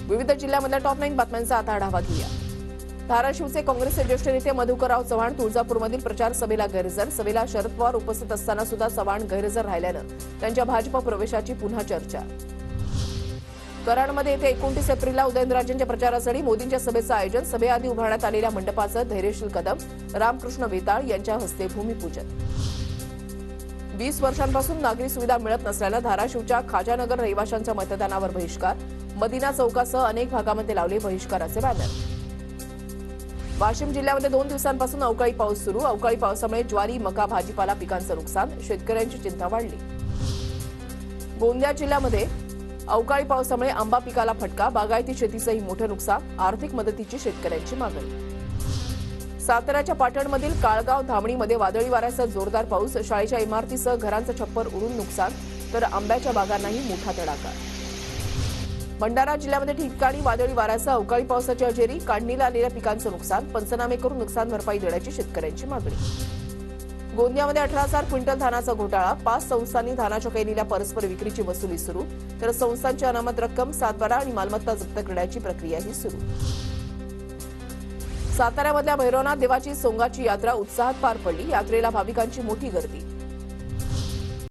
विविध जिल्ह्यामधल्या टॉप 9 बातम्यांचा आता आढावा घेऊया। धाराशिवचे काँग्रेसचे ज्येष्ठ नेते मधुकरराव चव्हाण तुळजापूरमधील प्रचार सभेला गैरहजर। सभेला शरद पवार उपस्थित असताना सुद्धा चव्हाण गैरहजर राहिल्यानं त्यांच्या भाजप प्रवेशाची पुन्हा चर्चा। कराडमध्ये येथे 29 एप्रिलला उदयनराजेंच्या प्रचारासाठी मोदींच्या सभेचं आयोजन। सभेआधी उभारण्यात आलेल्या मंडपाचं धैर्यशील कदम रामकृष्ण वेताळ यांच्या हस्ते भूमिपूजन। 20 वर्षांपासून नागरी सुविधा मिळत नसल्यानं धाराशिवच्या खाजानगर रहिवाशांच्या मतदानावर बहिष्कार। मदिना चौकासह अनेक भागामध्ये लावले बहिष्काराचे बॅनर। वाशिम जिल्ह्यामध्ये 2 दिवसांपासून अवकाळी पाऊस सुरू। अवकाळी पावसामुळे ज्वारी, मका, भाजीपाला पिकांचं नुकसान, शेतकऱ्यांची चिंता वाढली। गोंदिया जिल्ह्यामध्ये अवकाळी पावसामुळे आंबा पिकाला फटका, बागायती शेतीचंही मोठं नुकसान, आर्थिक मदतीची शेतकऱ्यांची मागणी। साताऱ्याच्या पाटणमधील काळगाव धामणीमध्ये वादळी वाऱ्यासह जोरदार पाऊस, शाळेच्या इमारतीसह घरांचं छप्पर उडून नुकसान, तर आंब्याच्या बागांनाही मोठा तडाखा। भंडारा जिल्ह्यामध्ये ठिकठिकाणी वादळी वाऱ्यासह अवकाळी पावसाची हजेरी, काढणीला आलेल्या पिकांचं नुकसान, पंचनामे करून नुकसान भरपाई देण्याची शेतकऱ्यांची मागणी। गोंदियामध्ये 18,000 क्विंटल धानाचा घोटाळा, 5 संस्थांनी धानाच्या केलेल्या परस्पर विक्रीची वसुली सुरू, तर संस्थांची अनामत रक्कम, सातबारा आणि मालमत्ता जप्त करण्याची प्रक्रियाही सुरू। साताऱ्यामधल्या भैरवनाथ देवाची सोंगाची यात्रा उत्साहात पार पडली। यात्रेला भाविकांची मोठी गर्दी।